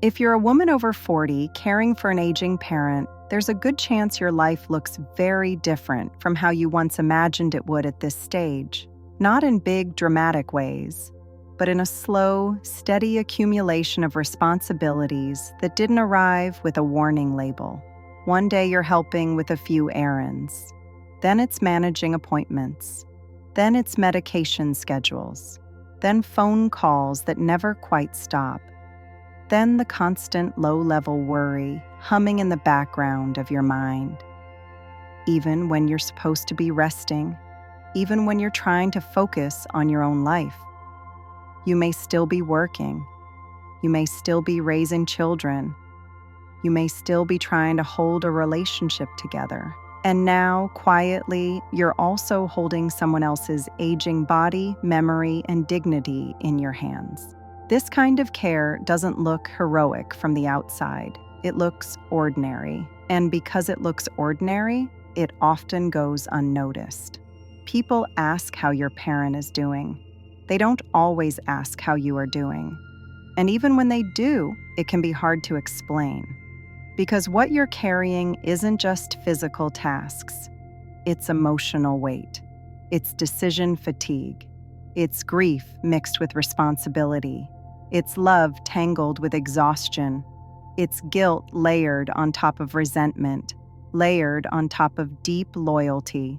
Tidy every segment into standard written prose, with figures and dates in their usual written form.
If you're a woman over 40 caring for an aging parent, there's a good chance your life looks very different from how you once imagined it would at this stage. Not in big, dramatic ways, but in a slow, steady accumulation of responsibilities that didn't arrive with a warning label. One day you're helping with a few errands. Then it's managing appointments. Then it's medication schedules. Then phone calls that never quite stop. Then the constant low-level worry humming in the background of your mind. Even when you're supposed to be resting, even when you're trying to focus on your own life. You may still be working. You may still be raising children. You may still be trying to hold a relationship together. And now, quietly, you're also holding someone else's aging body, memory, and dignity in your hands. This kind of care doesn't look heroic from the outside. It looks ordinary. And because it looks ordinary, it often goes unnoticed. People ask how your parent is doing. They don't always ask how you are doing. And even when they do, it can be hard to explain. Because what you're carrying isn't just physical tasks. It's emotional weight. It's decision fatigue. It's grief mixed with responsibility. It's love tangled with exhaustion. It's guilt layered on top of resentment, layered on top of deep loyalty.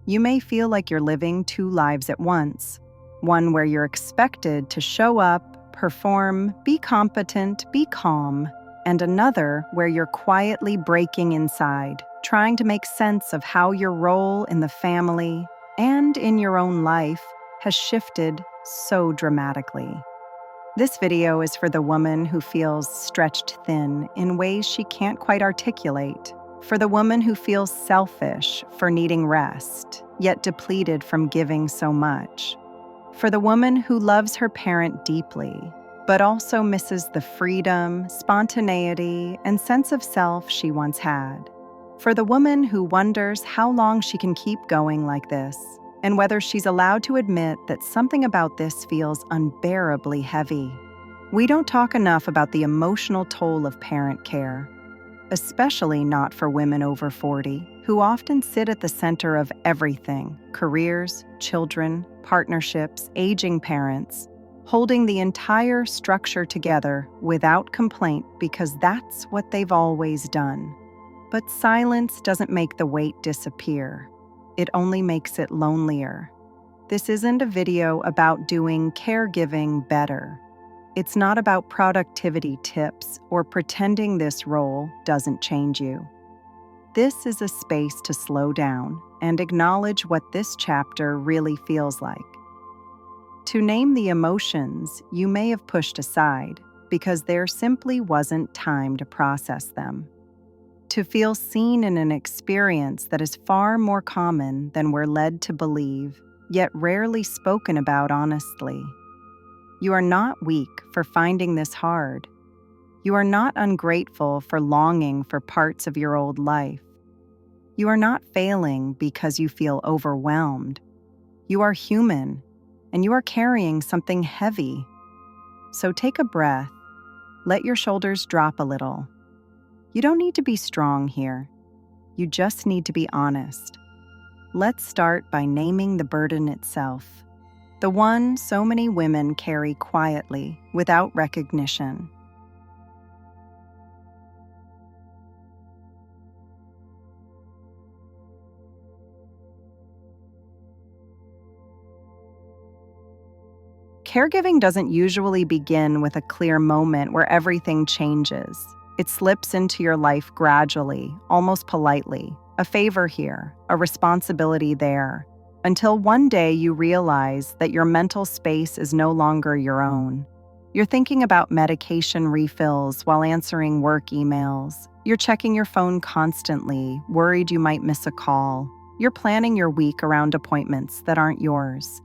You may feel like you're living two lives at once. One where you're expected to show up, perform, be competent, be calm, and another where you're quietly breaking inside, trying to make sense of how your role in the family and in your own life has shifted so dramatically. This video is for the woman who feels stretched thin in ways she can't quite articulate, for the woman who feels selfish for needing rest, yet depleted from giving so much, for the woman who loves her parent deeply, but also misses the freedom, spontaneity, and sense of self she once had, for the woman who wonders how long she can keep going like this, and whether she's allowed to admit that something about this feels unbearably heavy. We don't talk enough about the emotional toll of parent care, especially not for women over 40, who often sit at the center of everything: careers, children, partnerships, aging parents, holding the entire structure together without complaint because that's what they've always done. But silence doesn't make the weight disappear. It only makes it lonelier. This isn't a video about doing caregiving better. It's not about productivity tips or pretending this role doesn't change you. This is a space to slow down and acknowledge what this chapter really feels like. To name the emotions you may have pushed aside because there simply wasn't time to process them. To feel seen in an experience that is far more common than we're led to believe, yet rarely spoken about honestly. You are not weak for finding this hard. You are not ungrateful for longing for parts of your old life. You are not failing because you feel overwhelmed. You are human, and you are carrying something heavy. So take a breath. Let your shoulders drop a little. You don't need to be strong here. You just need to be honest. Let's start by naming the burden itself. The one so many women carry quietly, without recognition. Caregiving doesn't usually begin with a clear moment where everything changes. It slips into your life gradually, almost politely. A favor here, a responsibility there, until one day you realize that your mental space is no longer your own. You're thinking about medication refills while answering work emails. You're checking your phone constantly, worried you might miss a call. You're planning your week around appointments that aren't yours.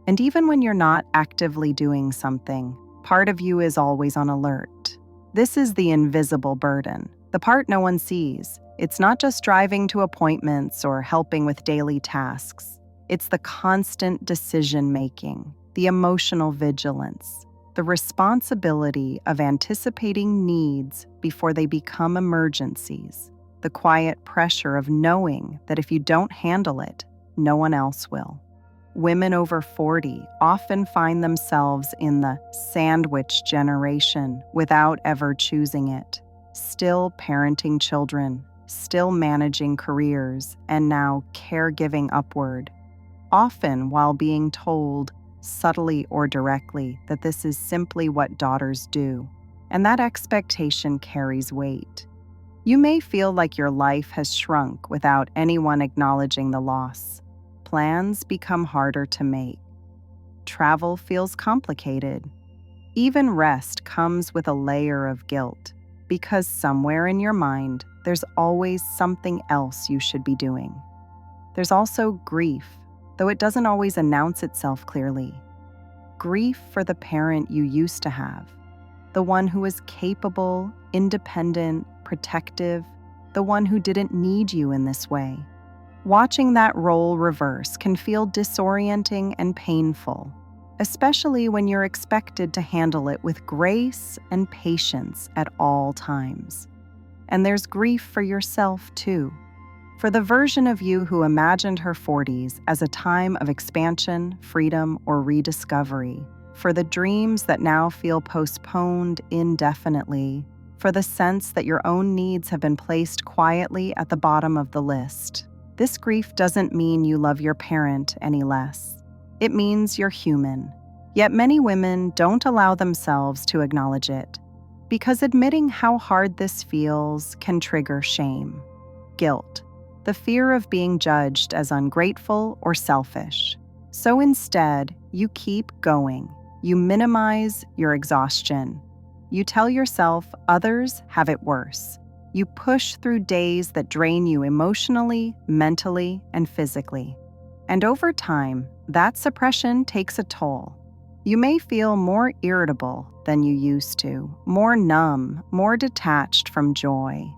And even when you're not actively doing something, part of you is always on alert. This is the invisible burden, the part no one sees. It's not just driving to appointments or helping with daily tasks. It's the constant decision-making, the emotional vigilance, the responsibility of anticipating needs before they become emergencies, the quiet pressure of knowing that if you don't handle it, no one else will. Women over 40 often find themselves in the sandwich generation without ever choosing it, still parenting children, still managing careers, and now caregiving upward, often while being told, subtly or directly, that this is simply what daughters do. And that expectation carries weight. You may feel like your life has shrunk without anyone acknowledging the loss. Plans become harder to make. Travel feels complicated. Even rest comes with a layer of guilt, because somewhere in your mind, there's always something else you should be doing. There's also grief, though it doesn't always announce itself clearly. Grief for the parent you used to have, the one who was capable, independent, protective, the one who didn't need you in this way. Watching that role reverse can feel disorienting and painful, especially when you're expected to handle it with grace and patience at all times. And there's grief for yourself, too. For the version of you who imagined her 40s as a time of expansion, freedom, or rediscovery. For the dreams that now feel postponed indefinitely. For the sense that your own needs have been placed quietly at the bottom of the list. This grief doesn't mean you love your parent any less. It means you're human. Yet many women don't allow themselves to acknowledge it, because admitting how hard this feels can trigger shame, guilt, the fear of being judged as ungrateful or selfish. So instead, you keep going. You minimize your exhaustion. You tell yourself others have it worse. You push through days that drain you emotionally, mentally, and physically. And over time, that suppression takes a toll. You may feel more irritable than you used to, more numb, more detached from joy.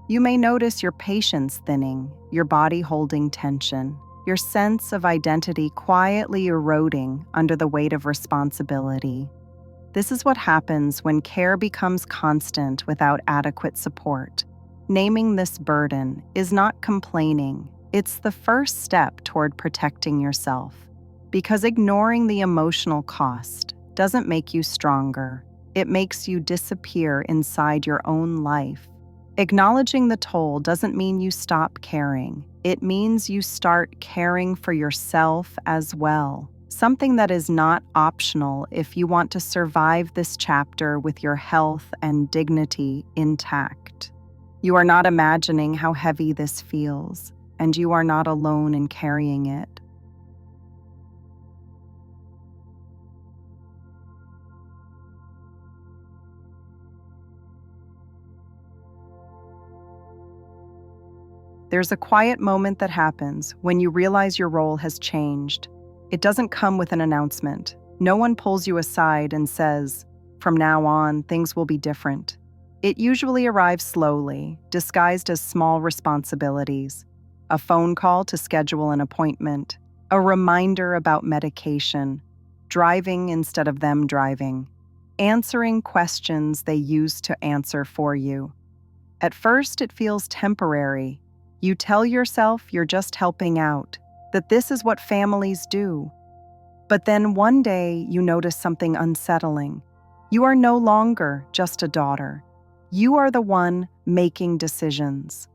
You may notice your patience thinning, your body holding tension, your sense of identity quietly eroding under the weight of responsibility. This is what happens when care becomes constant without adequate support. Naming this burden is not complaining. It's the first step toward protecting yourself. Because ignoring the emotional cost doesn't make you stronger. It makes you disappear inside your own life. Acknowledging the toll doesn't mean you stop caring. It means you start caring for yourself as well. Something that is not optional if you want to survive this chapter with your health and dignity intact. You are not imagining how heavy this feels, and you are not alone in carrying it. There's a quiet moment that happens when you realize your role has changed. It doesn't come with an announcement. No one pulls you aside and says, "From now on, things will be different." It usually arrives slowly, disguised as small responsibilities. A phone call to schedule an appointment, a reminder about medication, driving instead of them driving, answering questions they used to answer for you. At first, it feels temporary. You tell yourself you're just helping out, that this is what families do. But then one day you notice something unsettling. You are no longer just a daughter. You are the one making decisions,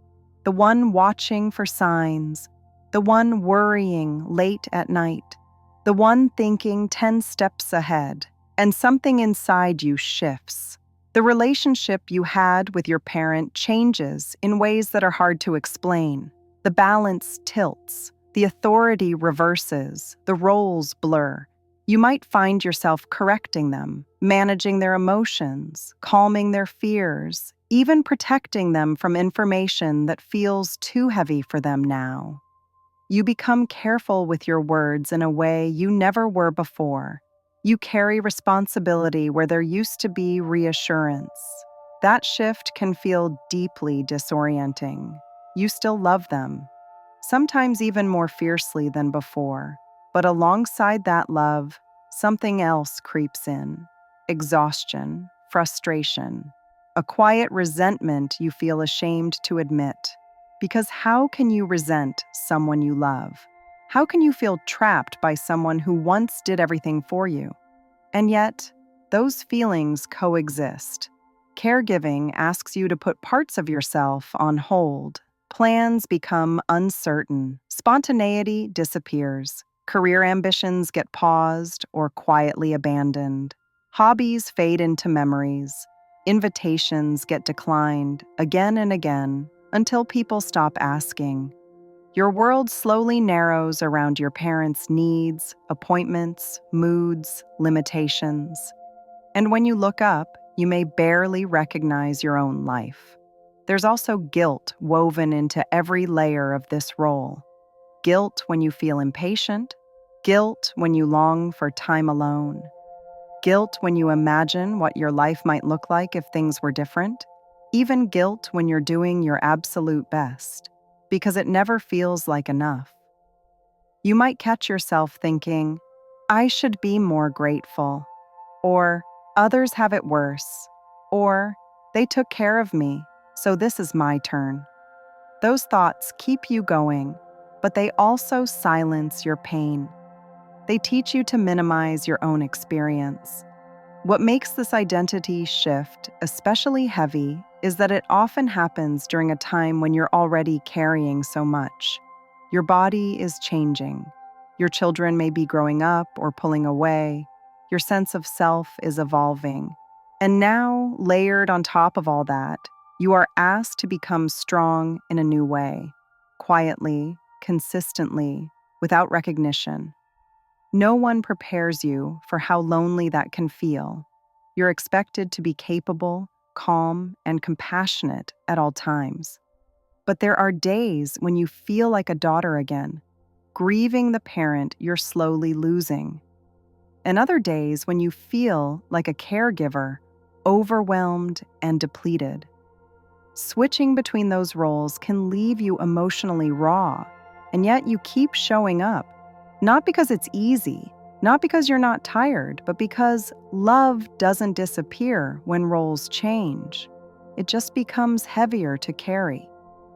the one watching for signs, the one worrying late at night, the one thinking 10 steps ahead, and something inside you shifts. The relationship you had with your parent changes in ways that are hard to explain. The balance tilts. The authority reverses, the roles blur. You might find yourself correcting them, managing their emotions, calming their fears, even protecting them from information that feels too heavy for them now. You become careful with your words in a way you never were before. You carry responsibility where there used to be reassurance. That shift can feel deeply disorienting. You still love them, sometimes even more fiercely than before. But alongside that love, something else creeps in. exhaustion, frustration, a quiet resentment you feel ashamed to admit. Because how can you resent someone you love? How can you feel trapped by someone who once did everything for you? And yet, those feelings coexist. Caregiving asks you to put parts of yourself on hold. Plans become uncertain. Spontaneity disappears. Career ambitions get paused or quietly abandoned. Hobbies fade into memories. Invitations get declined again and again until people stop asking. Your world slowly narrows around your parents' needs, appointments, moods, limitations. And when you look up, you may barely recognize your own life. There's also guilt woven into every layer of this role. Guilt when you feel impatient, guilt when you long for time alone, guilt when you imagine what your life might look like if things were different, even guilt when you're doing your absolute best, because it never feels like enough. You might catch yourself thinking, I should be more grateful, or others have it worse, or they took care of me, so this is my turn. Those thoughts keep you going, but they also silence your pain. They teach you to minimize your own experience. What makes this identity shift especially heavy is that it often happens during a time when you're already carrying so much. Your body is changing. Your children may be growing up or pulling away. Your sense of self is evolving. And now, layered on top of all that, you are asked to become strong in a new way, quietly, consistently, without recognition. No one prepares you for how lonely that can feel. You're expected to be capable, calm, and compassionate at all times. But there are days when you feel like a daughter again, grieving the parent you're slowly losing. And other days when you feel like a caregiver, overwhelmed and depleted. Switching between those roles can leave you emotionally raw, and yet you keep showing up. Not because it's easy, not because you're not tired, but because love doesn't disappear when roles change. It just becomes heavier to carry.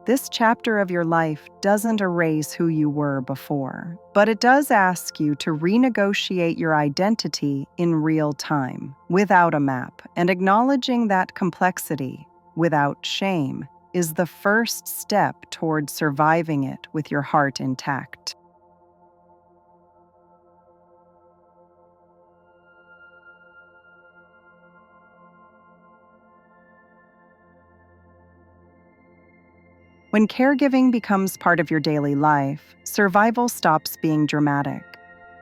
This chapter of your life doesn't erase who you were before, but it does ask you to renegotiate your identity in real time, without a map, and acknowledging that complexity, without shame, is the first step toward surviving it with your heart intact. When caregiving becomes part of your daily life, survival stops being dramatic.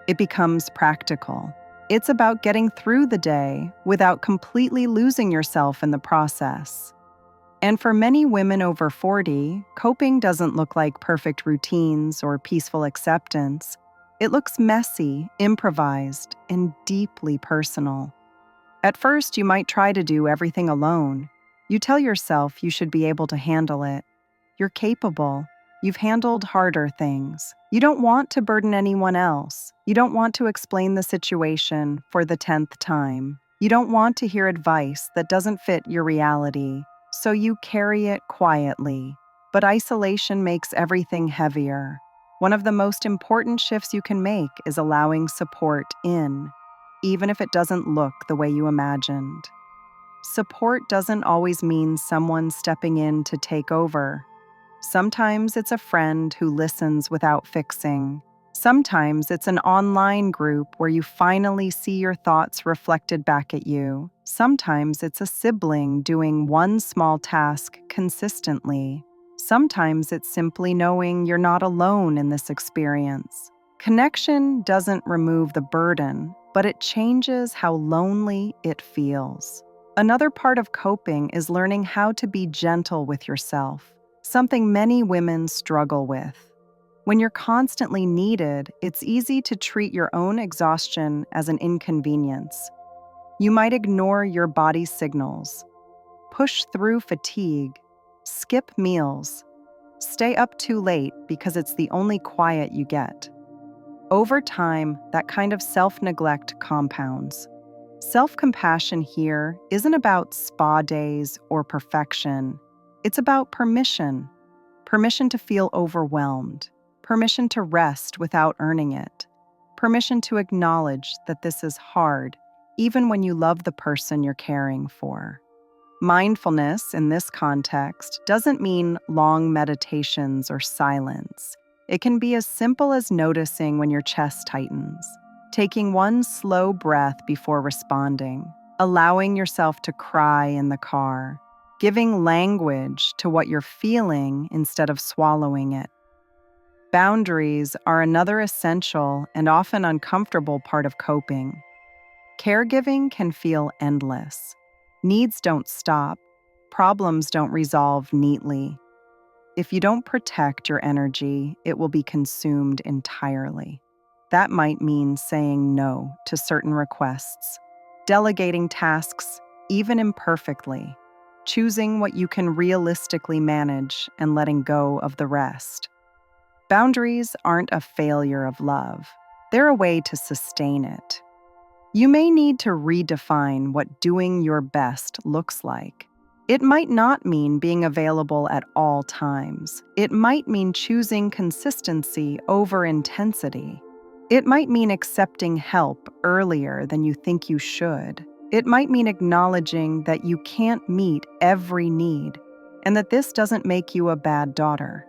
It becomes practical. It's about getting through the day without completely losing yourself in the process. And for many women over 40, coping doesn't look like perfect routines or peaceful acceptance. It looks messy, improvised, and deeply personal. At first, you might try to do everything alone. You tell yourself you should be able to handle it. You're capable. You've handled harder things. You don't want to burden anyone else. You don't want to explain the situation for the 10th time. You don't want to hear advice that doesn't fit your reality, so you carry it quietly. But isolation makes everything heavier. One of the most important shifts you can make is allowing support in, even if it doesn't look the way you imagined. Support doesn't always mean someone stepping in to take over. Sometimes it's a friend who listens without fixing. Sometimes it's an online group where you finally see your thoughts reflected back at you. Sometimes it's a sibling doing one small task consistently. Sometimes it's simply knowing you're not alone in this experience. Connection doesn't remove the burden, but it changes how lonely it feels. Another part of coping is learning how to be gentle with yourself, something many women struggle with. When you're constantly needed, it's easy to treat your own exhaustion as an inconvenience. You might ignore your body's signals, push through fatigue, skip meals, stay up too late because it's the only quiet you get. Over time, that kind of self-neglect compounds. Self-compassion here isn't about spa days or perfection. It's about permission. Permission to feel overwhelmed. Permission to rest without earning it. Permission to acknowledge that this is hard, even when you love the person you're caring for. Mindfulness in this context doesn't mean long meditations or silence. It can be as simple as noticing when your chest tightens, taking one slow breath before responding, allowing yourself to cry in the car, giving language to what you're feeling instead of swallowing it. Boundaries are another essential and often uncomfortable part of coping. Caregiving can feel endless. Needs don't stop. Problems don't resolve neatly. If you don't protect your energy, it will be consumed entirely. That might mean saying no to certain requests, delegating tasks, even imperfectly, choosing what you can realistically manage and letting go of the rest. Boundaries aren't a failure of love. They're a way to sustain it. You may need to redefine what doing your best looks like. It might not mean being available at all times. It might mean choosing consistency over intensity. It might mean accepting help earlier than you think you should. It might mean acknowledging that you can't meet every need and that this doesn't make you a bad daughter.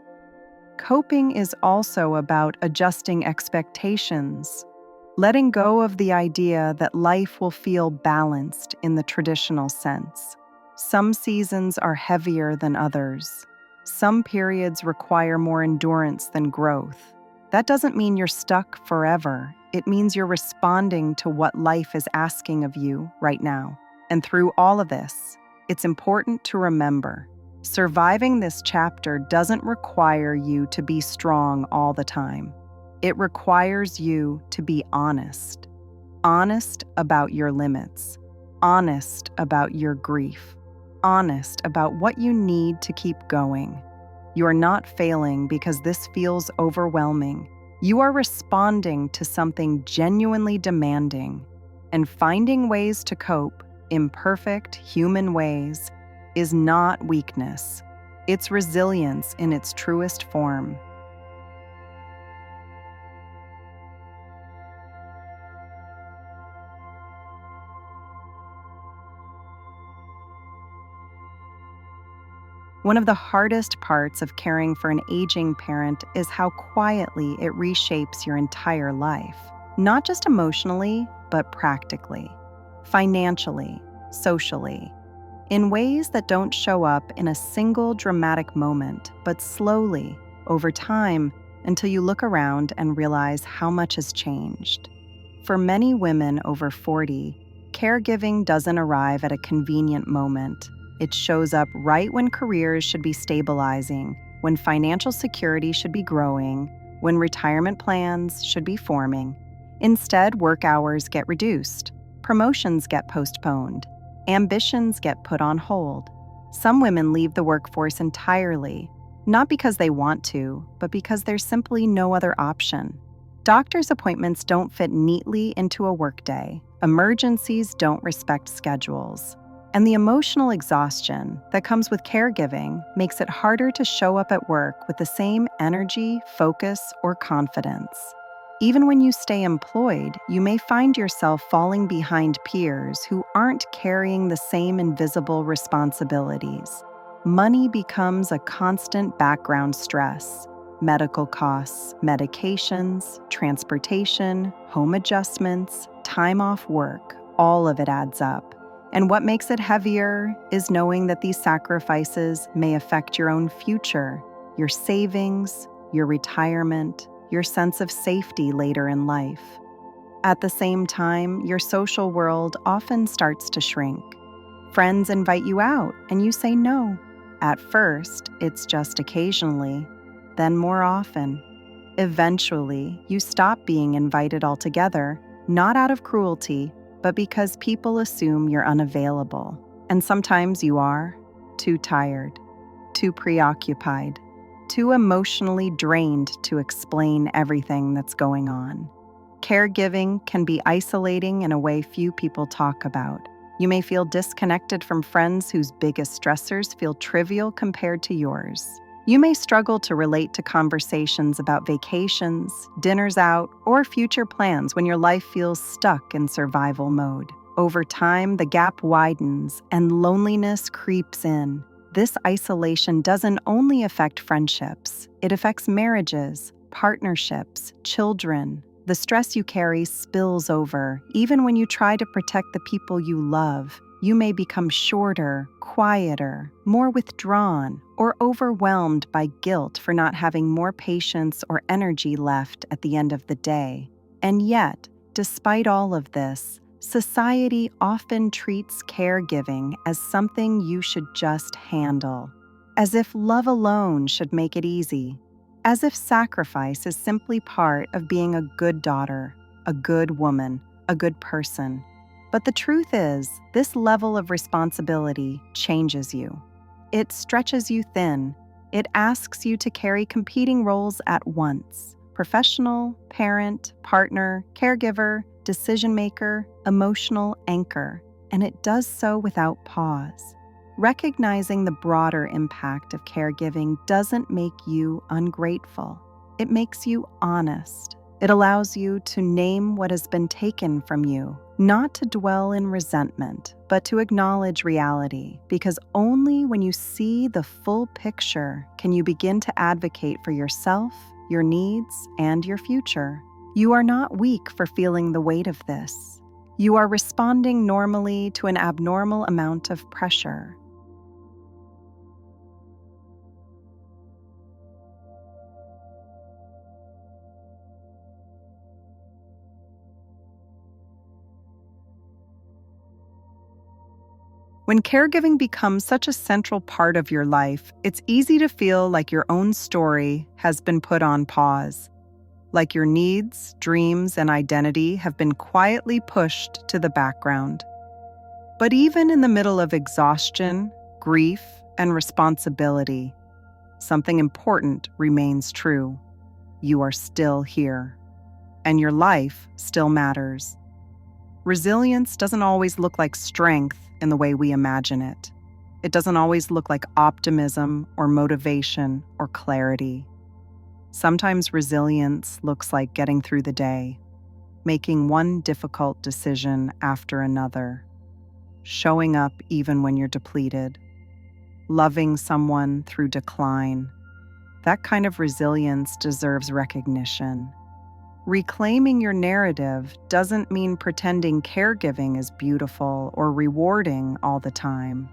Coping is also about adjusting expectations. Letting go of the idea that life will feel balanced in the traditional sense. Some seasons are heavier than others. Some periods require more endurance than growth. That doesn't mean you're stuck forever. It means you're responding to what life is asking of you right now. And through all of this, it's important to remember, surviving this chapter doesn't require you to be strong all the time. It requires you to be honest. Honest about your limits. Honest about your grief. Honest about what you need to keep going. You are not failing because this feels overwhelming. You are responding to something genuinely demanding. And finding ways to cope, imperfect human ways, is not weakness. It's resilience in its truest form. One of the hardest parts of caring for an aging parent is how quietly it reshapes your entire life. Not just emotionally, but practically, financially, socially, in ways that don't show up in a single dramatic moment, but slowly, over time, until you look around and realize how much has changed. For many women over 40, caregiving doesn't arrive at a convenient moment. It shows up right when careers should be stabilizing, when financial security should be growing, when retirement plans should be forming. Instead, work hours get reduced, promotions get postponed, ambitions get put on hold. Some women leave the workforce entirely, not because they want to, but because there's simply no other option. Doctor's appointments don't fit neatly into a workday. Emergencies don't respect schedules. And the emotional exhaustion that comes with caregiving makes it harder to show up at work with the same energy, focus, or confidence. Even when you stay employed, you may find yourself falling behind peers who aren't carrying the same invisible responsibilities. Money becomes a constant background stress. Medical costs, medications, transportation, home adjustments, time off work, all of it adds up. And what makes it heavier is knowing that these sacrifices may affect your own future, your savings, your retirement, your sense of safety later in life. At the same time, your social world often starts to shrink. Friends invite you out, and you say no. At first, it's just occasionally, then more often. Eventually, you stop being invited altogether, not out of cruelty, but because people assume you're unavailable. And sometimes you are too tired, too preoccupied, too emotionally drained to explain everything that's going on. Caregiving can be isolating in a way few people talk about. You may feel disconnected from friends whose biggest stressors feel trivial compared to yours. You may struggle to relate to conversations about vacations, dinners out, or future plans when your life feels stuck in survival mode. Over time, the gap widens and loneliness creeps in. This isolation doesn't only affect friendships, it affects marriages, partnerships, children. The stress you carry spills over. Even when you try to protect the people you love, you may become shorter, quieter, more withdrawn, or overwhelmed by guilt for not having more patience or energy left at the end of the day. And yet, despite all of this, society often treats caregiving as something you should just handle, as if love alone should make it easy. As if sacrifice is simply part of being a good daughter, a good woman, a good person. But the truth is, this level of responsibility changes you. It stretches you thin. It asks you to carry competing roles at once: professional, parent, partner, caregiver, decision maker, emotional anchor. And it does so without pause. Recognizing the broader impact of caregiving doesn't make you ungrateful. It makes you honest. It allows you to name what has been taken from you, not to dwell in resentment, but to acknowledge reality, because only when you see the full picture can you begin to advocate for yourself, your needs, and your future. You are not weak for feeling the weight of this. You are responding normally to an abnormal amount of pressure. When caregiving becomes such a central part of your life, it's easy to feel like your own story has been put on pause, like your needs, dreams, and identity have been quietly pushed to the background. But even in the middle of exhaustion, grief, and responsibility, something important remains true. You are still here, and your life still matters. Resilience doesn't always look like strength in the way we imagine it. It doesn't always look like optimism or motivation or clarity. Sometimes resilience looks like getting through the day, making one difficult decision after another, showing up even when you're depleted, loving someone through decline. That kind of resilience deserves recognition. Reclaiming your narrative doesn't mean pretending caregiving is beautiful or rewarding all the time.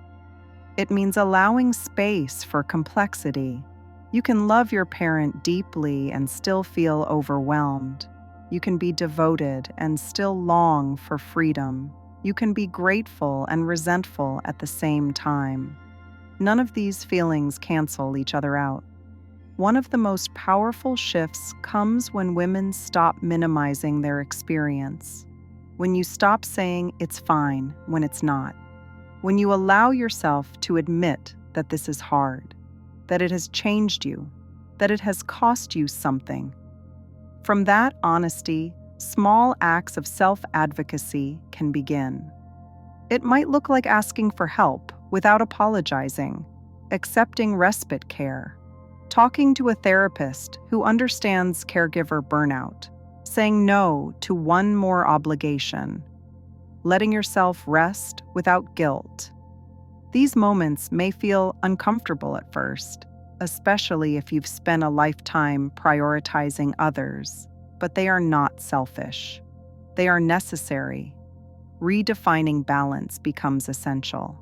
It means allowing space for complexity. You can love your parent deeply and still feel overwhelmed. You can be devoted and still long for freedom. You can be grateful and resentful at the same time. None of these feelings cancel each other out. One of the most powerful shifts comes when women stop minimizing their experience. When you stop saying it's fine when it's not. When you allow yourself to admit that this is hard, that it has changed you, that it has cost you something. From that honesty, small acts of self-advocacy can begin. It might look like asking for help without apologizing, accepting respite care, talking to a therapist who understands caregiver burnout, saying no to one more obligation, letting yourself rest without guilt. These moments may feel uncomfortable at first, especially if you've spent a lifetime prioritizing others, but they are not selfish. They are necessary. Redefining balance becomes essential.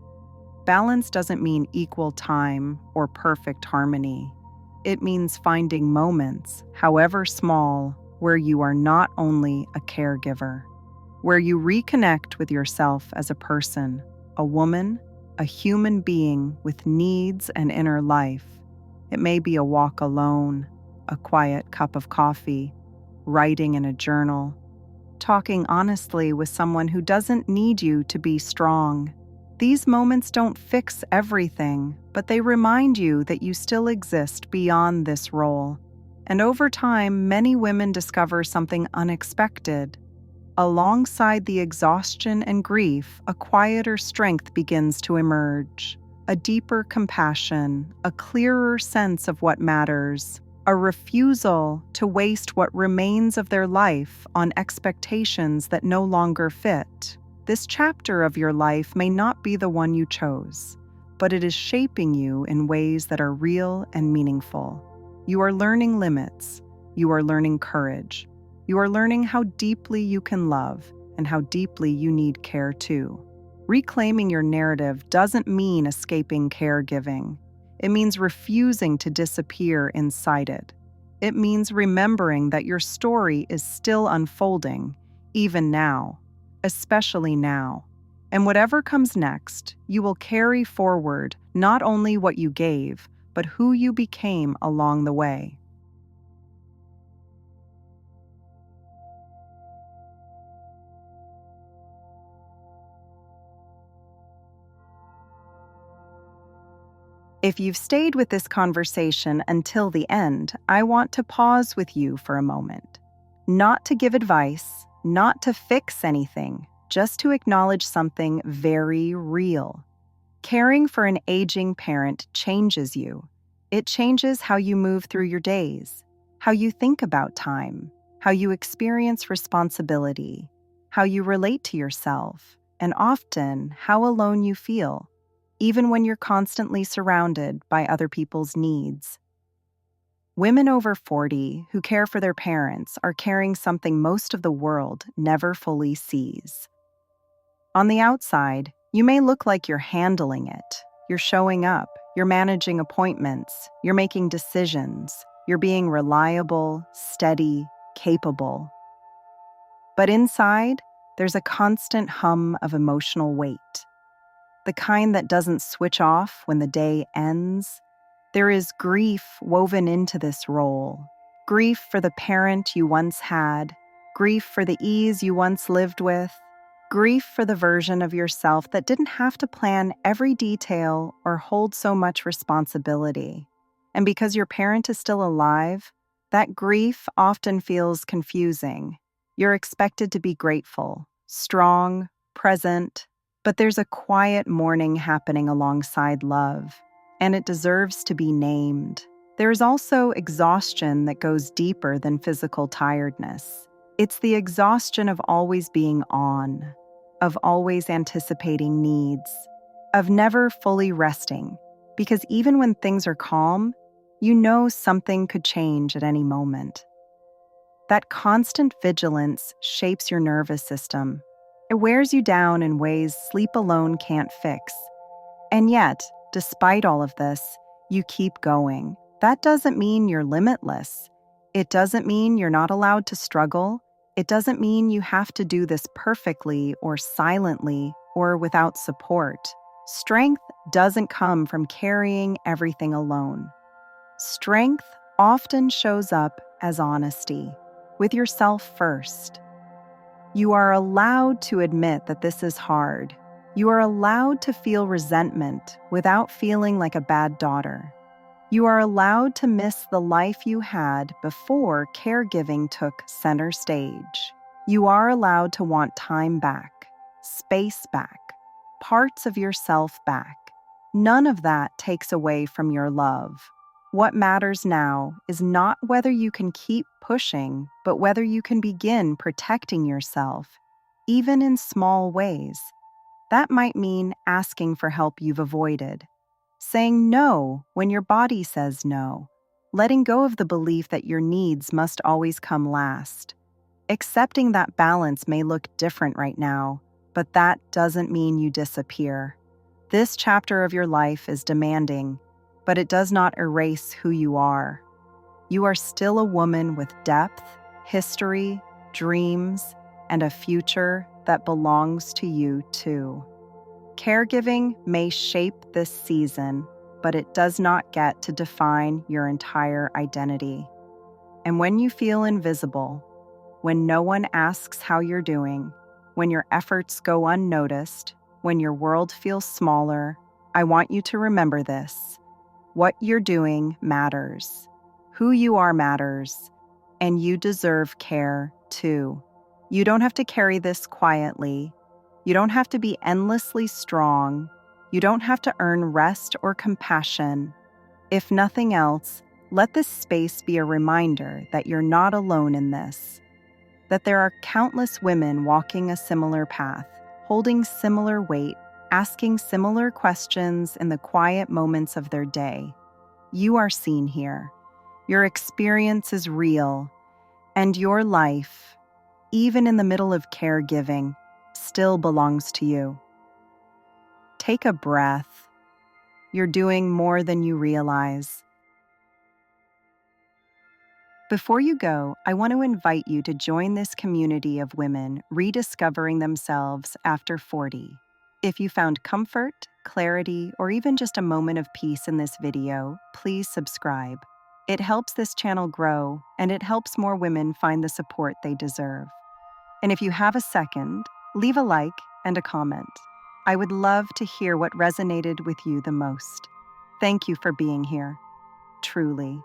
Balance doesn't mean equal time or perfect harmony. It means finding moments, however small, where you are not only a caregiver, where you reconnect with yourself as a person, a woman, a human being with needs and inner life. It may be a walk alone, a quiet cup of coffee, writing in a journal, talking honestly with someone who doesn't need you to be strong. These moments don't fix everything, but they remind you that you still exist beyond this role. And over time, many women discover something unexpected. Alongside the exhaustion and grief, a quieter strength begins to emerge, a deeper compassion, a clearer sense of what matters, a refusal to waste what remains of their life on expectations that no longer fit. This chapter of your life may not be the one you chose, but it is shaping you in ways that are real and meaningful. You are learning limits. You are learning courage. You are learning how deeply you can love and how deeply you need care too. Reclaiming your narrative doesn't mean escaping caregiving. It means refusing to disappear inside it. It means remembering that your story is still unfolding, even now, especially now. And whatever comes next, you will carry forward not only what you gave, but who you became along the way. If you've stayed with this conversation until the end, I want to pause with you for a moment. Not to give advice, not to fix anything, just to acknowledge something very real. Caring for an aging parent changes you. It changes how you move through your days, how you think about time, how you experience responsibility, how you relate to yourself, and often how alone you feel, even when you're constantly surrounded by other people's needs. Women over 40 who care for their parents are carrying something most of the world never fully sees. On the outside, you may look like you're handling it. You're showing up, you're managing appointments, you're making decisions, you're being reliable, steady, capable. But inside, there's a constant hum of emotional weight. The kind that doesn't switch off when the day ends. There is grief woven into this role. Grief for the parent you once had, grief for the ease you once lived with, grief for the version of yourself that didn't have to plan every detail or hold so much responsibility. And because your parent is still alive, that grief often feels confusing. You're expected to be grateful, strong, present, but there's a quiet mourning happening alongside love, and it deserves to be named. There's also exhaustion that goes deeper than physical tiredness. It's the exhaustion of always being on, of always anticipating needs, of never fully resting, because even when things are calm, you know something could change at any moment. That constant vigilance shapes your nervous system. It wears you down in ways sleep alone can't fix. And yet, despite all of this, you keep going. That doesn't mean you're limitless. It doesn't mean you're not allowed to struggle. It doesn't mean you have to do this perfectly or silently or without support. Strength doesn't come from carrying everything alone. Strength often shows up as honesty, with yourself first. You are allowed to admit that this is hard. You are allowed to feel resentment without feeling like a bad daughter. You are allowed to miss the life you had before caregiving took center stage. You are allowed to want time back, space back, parts of yourself back. None of that takes away from your love. What matters now is not whether you can keep pushing, but whether you can begin protecting yourself, even in small ways. That might mean asking for help you've avoided, saying no when your body says no, letting go of the belief that your needs must always come last. Accepting that balance may look different right now, but that doesn't mean you disappear. This chapter of your life is demanding, but it does not erase who you are. You are still a woman with depth, history, dreams, and a future that belongs to you too. Caregiving may shape this season, but it does not get to define your entire identity. And when you feel invisible, when no one asks how you're doing, when your efforts go unnoticed, when your world feels smaller, I want you to remember this. What you're doing matters. Who you are matters, and you deserve care too. You don't have to carry this quietly. You don't have to be endlessly strong. You don't have to earn rest or compassion. If nothing else, let this space be a reminder that you're not alone in this, that there are countless women walking a similar path, holding similar weight, asking similar questions in the quiet moments of their day. You are seen here. Your experience is real, and your life, even in the middle of caregiving, still belongs to you. Take a breath. You're doing more than you realize. Before you go, I want to invite you to join this community of women rediscovering themselves after 40. If you found comfort, clarity, or even just a moment of peace in this video, please subscribe. It helps this channel grow, and it helps more women find the support they deserve. And if you have a second, leave a like and a comment. I would love to hear what resonated with you the most. Thank you for being here. Truly.